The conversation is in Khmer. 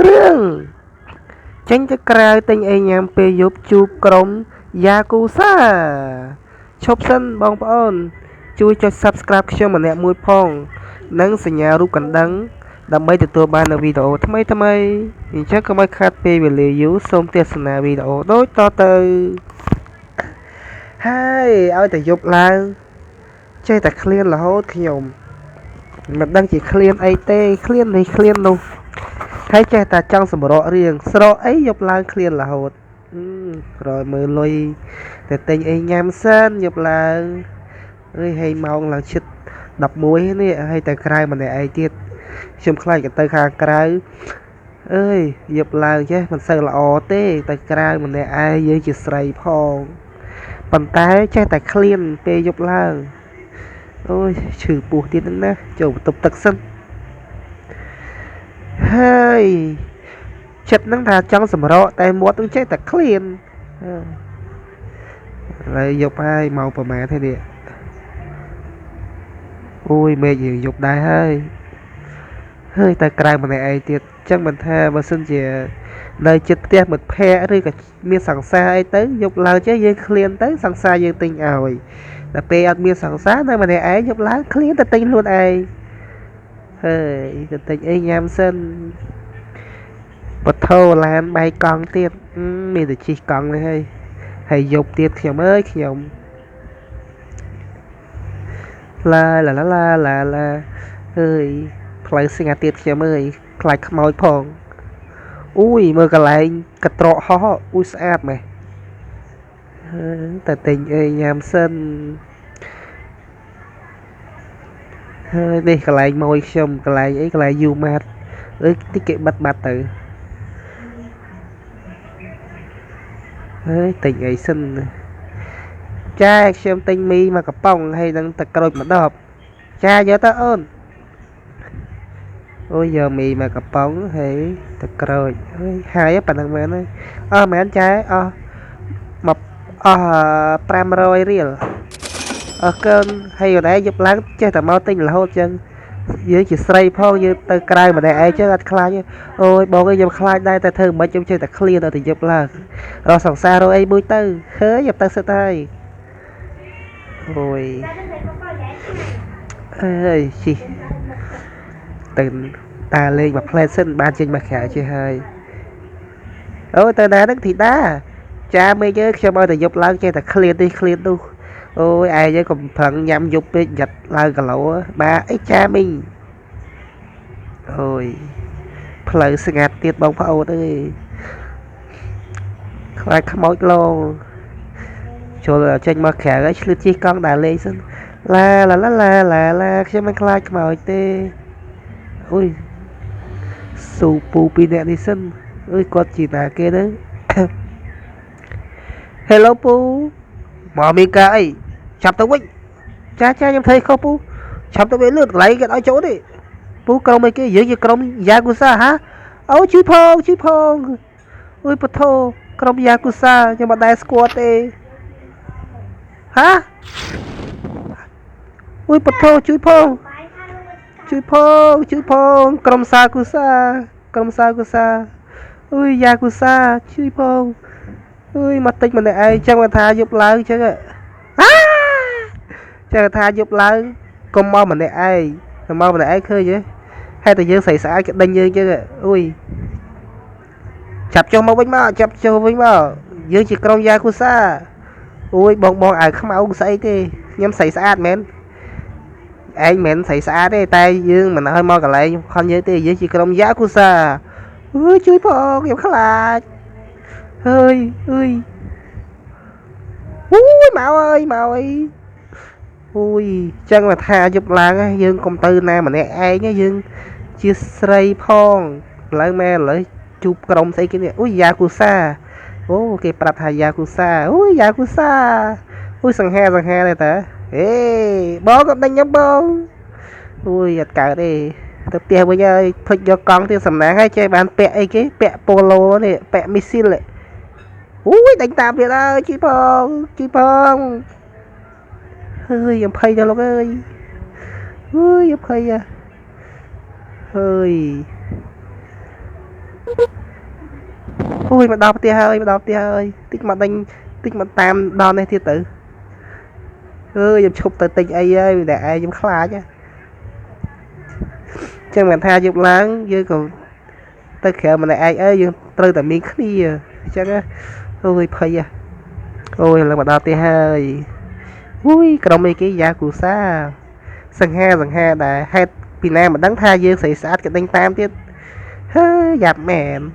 រឿងចេញទៅក្រៅទិញអីញ៉ាំពេលយប់ជួបក្រុមយ៉ាគូសាឈប់សិនបងប្អូនជួយចុច Subscribe ខ្ញុំម្នាក់មួយផងនិងសញ្ញារូបកណ្ដឹងដើម្បីទទួលបាននូវវីដេអូថ្មីអញ្ចឹងកុំឲ្យខាតពេលវេលាយូរសូមទស្សនាវីដេអូដូចតទៅហើយឲ្យតែយប់ឡើងចេះតែឃ្លានរហូតខ្ញុំមិនដឹងជាឃ្លានអីទេឃ្លាននេះឃ្លាននោះហើយចេះតែចង់សម្រករៀងស្រកអីយប់ឡើងឃ្លានរហូតក្រោយមើលលុយតែទិញអីញ៉ាំសិនយប់ឡើងអើយហើយម៉ោងឡើងជិត11នេះហើយតែក្រៅម្នាក់ឯងទៀតខ្ញុំខ្លាចក៏ទៅខាងក្រៅអើយយប់ឡើងចេះមិនសូវល្អទេតែក្រៅម្នាក់ឯងយើងជាស្រីផងប៉ុន្តែចេះតែឃ្លានពេលយប់ឡើងអូយឈឺពោះទៀតណាចូលបន្ទប់ទឹកសិនហើយចិត្តនឹងថាចង់សម្រកតែមាត់នឹងចេះតែឃ្លានហើយយប់ហើយមកប្រមាណទេនេះអូយមេឃយើងយប់ដែរហើយតែក្រៅម្នាក់ឯងទៀតចឹងមិនថាបើសិនជានៅចិត្តផ្ទះមិត្តភ័ក្តិឬក៏មានសង្សារអីទៅយប់ឡើងចេះយើងឃ្លានទៅសង្សារយើងទិញឲ្យតែពេលអត់មានសង្សារនៅម្នាក់ឯងយប់ឡើងឃ្លានទៅទិញខ្លួនឯងហើយទៅទិញអីញ៉ាំសិនបថោឡានបែកកង់ទៀតមានតែជិះកង់នេះហើយយប់ទៀតខ្ញុំអើយខ្ញុំឡាអើយផ្លូវស្ងាត់ទៀតខ្ញុំអើយខ្លាចខ្មោចផងអូយមើលកន្លែងកត្រកហោះអូយស្អាតម៉េះតែទិញអីញ៉ាំសិនហើយនេះកន្លែងម៉ួយខ្ញុំកន្លែងអីកន្លែងយូម៉ាតអើយតិចគេបាត់ទៅហើយទិញអីសិនចាខ្ញុំទិញមីមកកំប៉ុងហើយនឹងទឹកក្រូចមួយដបចាយកទៅអូនអូយយកមីមកកំប៉ុងហើយទឹកក្រូចហើយប៉ុណ្ណឹងមែនហើយមែនចាមក500រៀលកើនហើយអូនឯងយប់ឡើងចេះតែមកទិញរហូតចឹងយើងជាស្រីផងយើងទៅក្រៅម្នាក់ឯងចឹងអត់ខ្លាចអូយបងអើយខ្ញុំខ្លាចដែរតែធ្វើមិនខ្ញុំចេះតែឃ្លានដល់ទៅយប់ឡើងរកសង្សាររកអីមួយទៅហើយយកទៅសិតហើយអូយអើយជីទៅតាលេងមកផ្លែសិនបានចេញមកក្រៅចេះហើយអូទៅណាហ្នឹងធីតាចាមេឃខ្ញុំឲ្យតែយប់ឡើងចេះតែឃ្លាននេះឃ្លាននោះអូយឯងយើងកំប្រឹងញ៉ាំយប់ពេកយ៉ាត់ឡើងគីឡូបាទអីចាមីងអូយផ្លូវស្ងាត់ទៀតបងប្អូនអើយខ្លាចខ្មោចឡងចូលចេញមកក្រៅហើយឆ្លៀតជិះកង់ដើរលេងសិនឡាខ្ញុំមិនខ្លាចខ្មោចទេអូយស៊ូពូពីអ្នកនេះសិនអើយគាត់ជាណាគេទៅ Hello ពូមកមីកាអីចាប់ទៅវិញចាខ្ញុំធ្វើខុសពូចាប់ទៅវិញលឿនកន្លែងគេឲ្យចូលទេពូក្រុមអីគេយើងជាក្រុមយ៉ាគូសាហាអូជួយផងអូយពធក្រុមយ៉ាគូសាខ្ញុំមិនដែលស្គាល់ទេហាអូយពធជួយផងក្រុមសាគូសាអូយយ៉ាគូសាជួយផងអើយមកតិចម្នាក់ឯងចឹងមកថាយប់ឡើងចឹងចឹងថាយប់ឡើងកុំមកម្នាក់ឯងឃើញទេហេតុតែយើងស្រីស្អាតគេដេញយើងចឹងអូយចាប់ចុះមកវិញមកយើងជាក្រុមយ៉ាគូសាអូយបងអាវខ្មៅស្អីទេខ្ញុំស្រីស្អាតមែនឯងមិនស្រីស្អាតទេតែយើងមិនឲ្យមកកន្លែងខំយើងទេយើងជាក្រុមយ៉ាគូសាអើយជួយផងខ្ញុំខ្លាចហើយអូយមកអើយអូយចឹងមកថាយប់ឡើងយើងកុំទៅណាម្នាក់ឯងយើងជាស្រីផងឥឡូវមែនឥឡូវជួបក្រុមស្អីគេនេះអូយយ៉ាគូសាអូគេប្រាប់ថាយ៉ាគូសាអូយយ៉ាគូសាអូយសង្ហាទេតាហេបងក៏ដេញខ្ញុំបងអូយអត់កើតទេទៅផ្ទះវិញហើយភ្លេចយកកង់ទៀតសំណាងហើយចេះបានពាក់អីគេពាក់ប៉ូឡូនេះពាក់មីស៊ីលអូយដេញតាមទៀតហើយជួយផងហើយខ្ញុំភ័យដល់លោកអើយខ្ញុំភ័យហើយ ôi mà đau tia ơi mà đau tia ơi tích mà đánh tích mà tam đau này thiệt tử ơi em chụp tới tình ấy ơi để ai em khá chứ chẳng mình tha chụp láng như còn tới khéo mà này ai ơi nhưng từ tại miếng đi chắc á ôi phây à ôi là mà đau tia ơi ui cái đồng cái giá của xa sằng ha đã hai pin em mà đắng tha dương xảy sát cái đánh tam tiết hơi dạp mèn